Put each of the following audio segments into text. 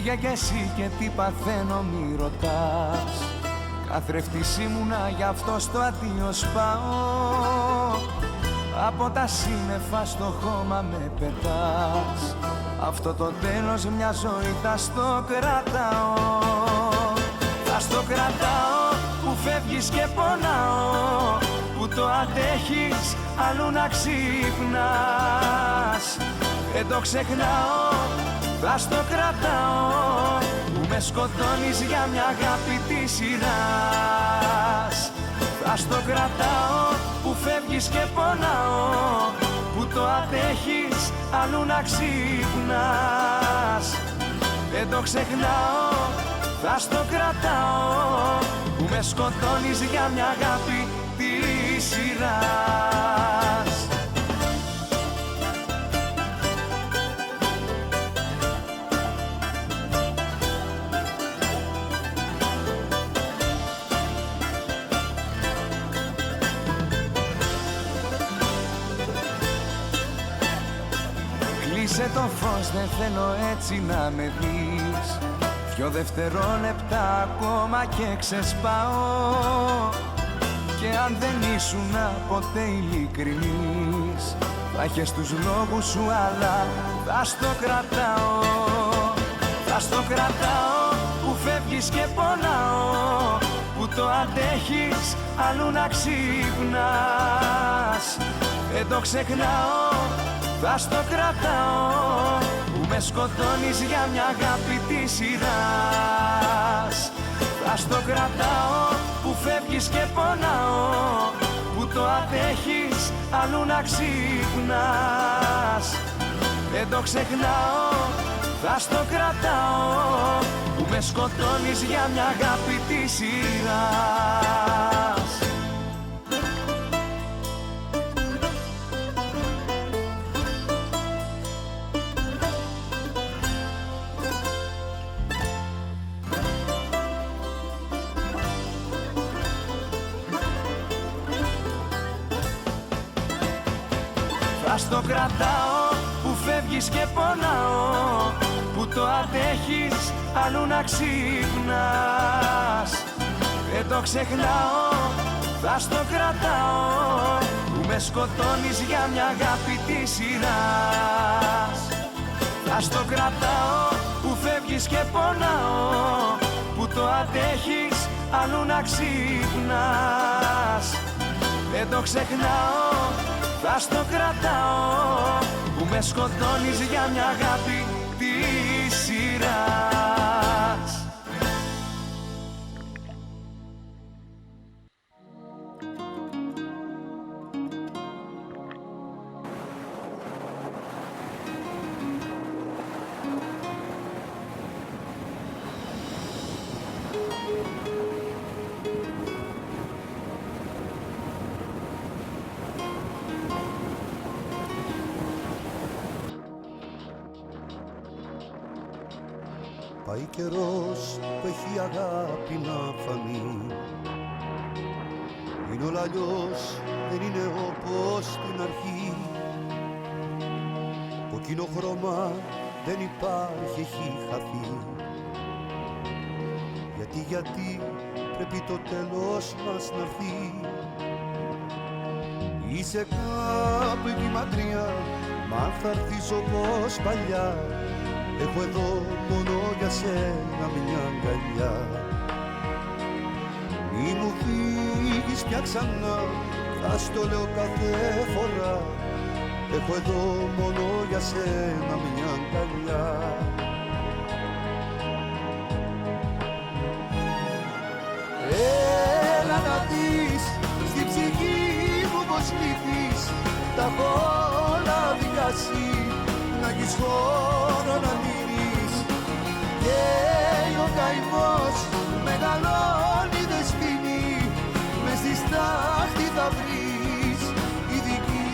Φύγε κι εσύ και τι παθαίνω μη ρωτάς. Καθρέφτης ήμουνα γι' αυτό στο αντίο σπάω. Από τα σύννεφα στο χώμα με πετάς. Αυτό το τέλος μια ζωή θα στο κρατάω. Θα στο κρατάω που φεύγεις και πονάω. Που το αντέχεις αλλού να ξύπνας. Δεν το ξεχνάω, θα στο κρατάω. Που με σκοτώνεις για μια αγάπη της σειράς. Θα στο κρατάω που φεύγεις και πονάω. Που το αντέχεις αλλού να ξύπνας. Δεν το ξεχνάω, θα στο κρατάω. Που με σκοτώνεις για μια αγάπη της σειράς. Κλείσε το φως, δεν θέλω έτσι να με δεις. 2 δευτερόλεπτα ακόμα και ξεσπάω. Και αν δεν ήσουν ποτέ ειλικρινής, θα έχεις τους λόγους σου αλλά θα στο κρατάω. Θα στο κρατάω που φεύγεις και πονάω. Που το αντέχεις αλλού να ξύπνας. Δεν το ξεχνάω, θα στο κρατάω. Που με σκοτώνεις για μια αγάπη της σειράς. Θα στο κρατάω που φεύγεις και πονάω. Που το αντέχεις αλλού να ξύπνας. Δεν το ξεχνάω, θα στο κρατάω. Που με σκοτώνεις για μια αγάπη της σειράς. Θα στο κρατάω που φεύγεις και πονάω. Που το αντέχεις αλλού να ξύπνας. Δεν το ξεχνάω, θα στο κρατάω. Που με σκοτώνεις για μια αγάπη της σειράς. Θα στο κρατάω που φεύγεις και πονάω. Που το αντέχεις αλλού να ξύπνας. Δεν το ξεχνάω, θα στο κρατάω. Που με σκοτώνεις για μια αγάπη της σειράς. Πάει καιρός που έχει αγάπη να φανεί. Είναι όλα αλλιώς, δεν είναι όπως στην αρχή. Το κοινό χρώμα δεν υπάρχει, έχει χαθεί. Γιατί πρέπει το τέλος μας να έρθει. Είσαι κάπου εκεί μακριά, μα θα έρθεις όπως παλιά. Έχω εδώ μόνο για σένα μια αγκαλιά. Μη μου φύγεις πια ξανά, θα στο λέω κάθε φορά. Έχω εδώ μόνο για σένα μια αγκαλιά. Έλα να δεις στην ψυχή μου πως λείπεις. Τα έχω όλα δικάσει, να έχεις χώρο να μείνεις. Και ο καημός μεγαλώνει, δεν σβήνει. Μες στη στάχτη θα βρεις η δική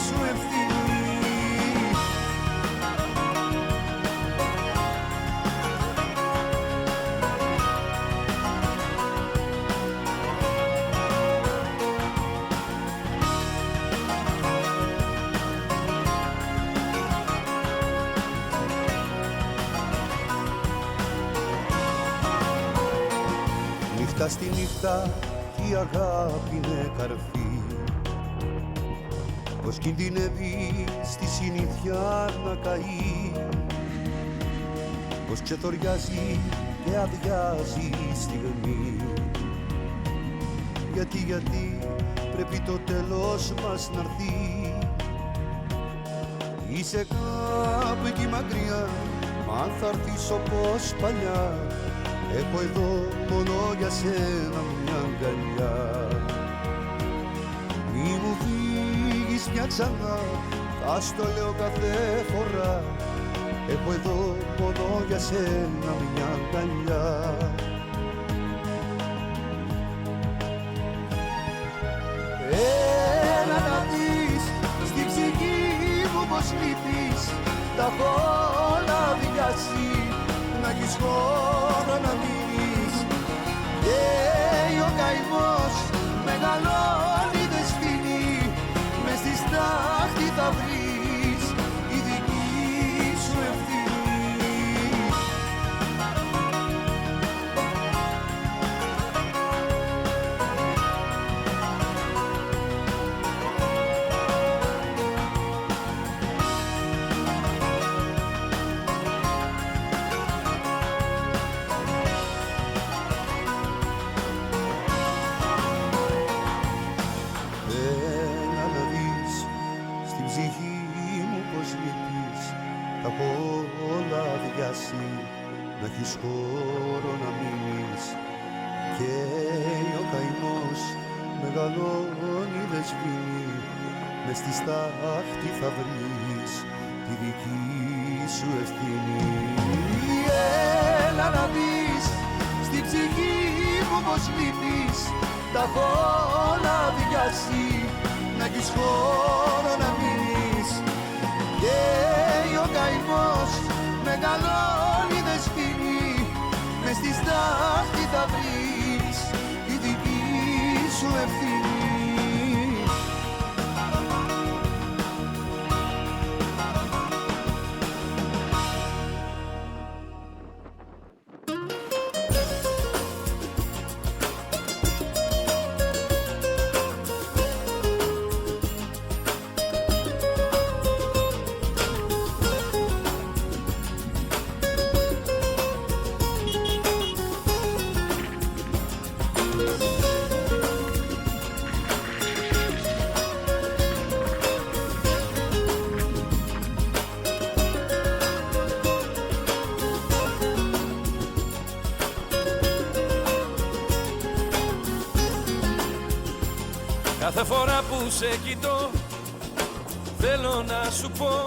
σου ευθύνη. Μέσα στη νύχτα η αγάπη είναι καρφί, πως κινδυνεύει στη συνήθεια να καεί, πως ξεθοριάζει και αδειάζει η στιγμή. Γιατί πρέπει το τέλος μας να έρθει. Είσαι κάπου εκεί μακριά, μα αν θα έρθεις όπως παλιά, έχω εδώ μόνο για σένα μια αγκαλιά. Μη μου φύγεις πια ξανά, θα στο λέω κάθε φορά, έχω εδώ μόνο για σένα μια αγκαλιά. Έλα να δεις στην ψυχή μου πως λείπεις, τα έχω όλα διάσει, να έχεις χώρο να μείνεις. Και ο καημός μεγαλώνει δεν σφήνει, μες στη στάχτη θα βρεις η δική σου ευθύνη. Να έχεις χώρο να μείνεις. Και ο καημός μεγαλώνει δεν σβήνει, μες στη στάχτη θα βρεις τη δική σου ευθύνη. Έλα να δεις στην ψυχή μου πως λείπεις, τα έχω όλα διάσει, να έχεις χώρο να μείνεις. Και ο καημός μεγαλώνει δεν σφήνει, μες στη στάχτη θα βρεις τη δική σου ευθύνη. Κάθε φορά που σε κοιτώ θέλω να σου πω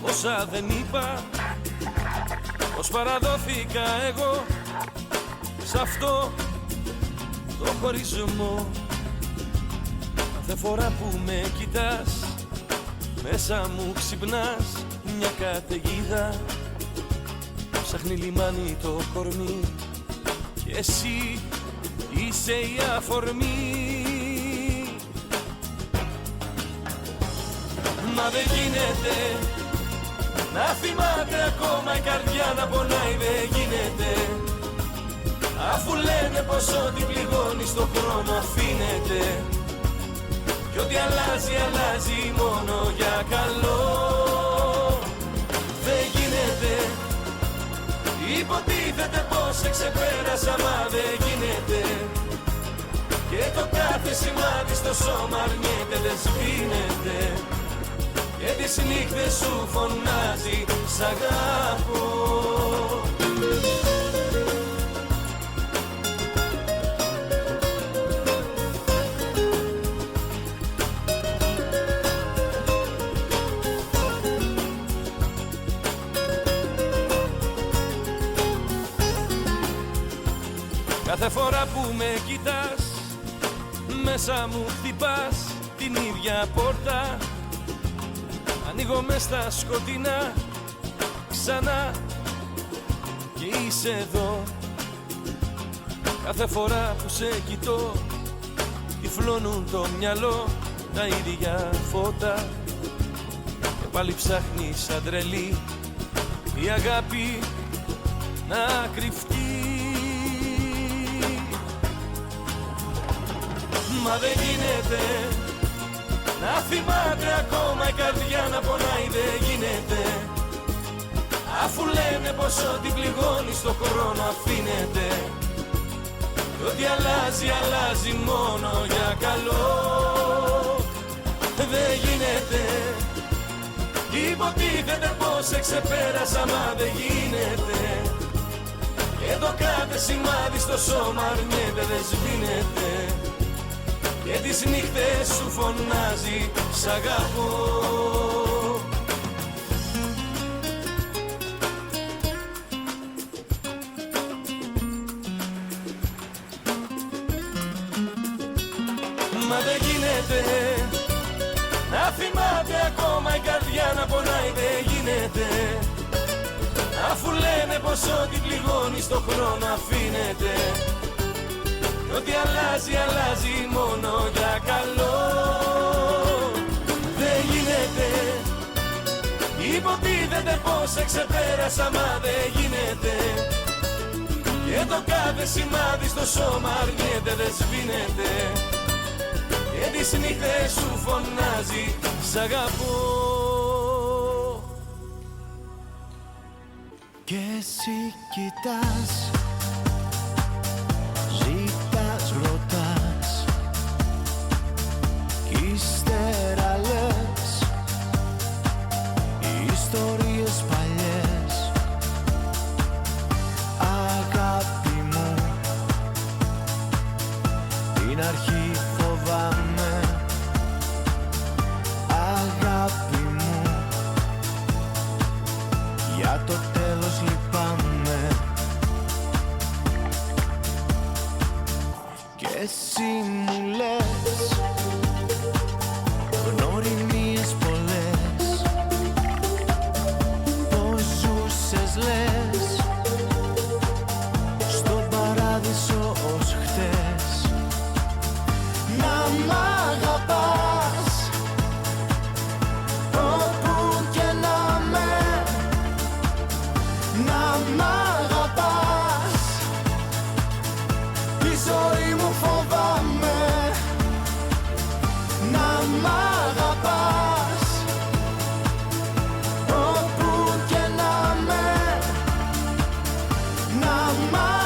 όσα δεν είπα, πως παραδόθηκα εγώ σ' αυτό το χωρισμό. Κάθε φορά που με κοιτάς μέσα μου ξυπνάς μια καταιγίδα, ψάχνει λιμάνι το κορμί και εσύ είσαι η αφορμή. Μα δεν γίνεται να θυμάται ακόμα η καρδιά να πονάει, δεν γίνεται, αφού λένε πως ό,τι πληγώνει στον χρόνο αφήνεται, κι ό,τι αλλάζει, αλλάζει μόνο για καλό. Δεν γίνεται, υποτίθεται πως σε ξεπέρασα, μα δεν γίνεται, και το κάθε σημάδι στο σώμα αρνιέται, δεν σβήνεται, και τις νύχτες σου φωνάζει σ' αγάπω. Κάθε φορά που με κοιτάς μέσα μου χτυπάς την ίδια πόρτα, ανοίγω μες στα σκοτεινά ξανά και είσαι εδώ. Κάθε φορά που σε κοιτώ τυφλώνουν το μυαλό τα ίδια φώτα, και πάλι ψάχνει σαν τρελή η αγάπη να κρυφτεί. Μα δεν γίνεται να θυμάται ακόμα η καρδιά να πονάει, δεν γίνεται. Αφού λένε πως ό,τι πληγώνει στο χρόνο αφήνεται, κι ό,τι αλλάζει, αλλάζει μόνο για καλό. Δεν γίνεται, υποτίθεται πως εξεπέρασα, μα δεν γίνεται. Και το κάθε σημάδι στο σώμα αρνιέται, δεν σβήνεται. Και τις νύχτες σου φωνάζει σ' αγαπώ. Μα δεν γίνεται να θυμάται ακόμα η καρδιά να πονάει, δεν γίνεται. Αφού λένε πως ό,τι πληγώνει στο χρόνο αφήνεται, κι ό,τι αλλάζει, αλλάζει μόνο για καλό. Δεν γίνεται, υποτίθεται πως εξεπέρασα, μα δεν γίνεται. Και το κάθε σημάδι στο σώμα αρνιέται, δεν σβήνεται. Και τις νύχτες σου φωνάζει σ' αγαπώ. Κι εσύ κοιτάς, ζητάς, ρωτάς, κι ύστερα λες ιστορίες παλιές. Αγάπη μου, την αρχή φοβάμαι. Αγάπη μου, για το τέλος λυπάμαι. Κι εσύ μου λες γνωριμίες πολλές, πως ζούσες λες στον παράδεισο ως χτες. Να μ' αγαπάς όπου και να με, να μ' αγαπάς, τη ζωή μου φοβάμαι. Να μ' αγαπάς όπου και να με, να μ' αγαπάς.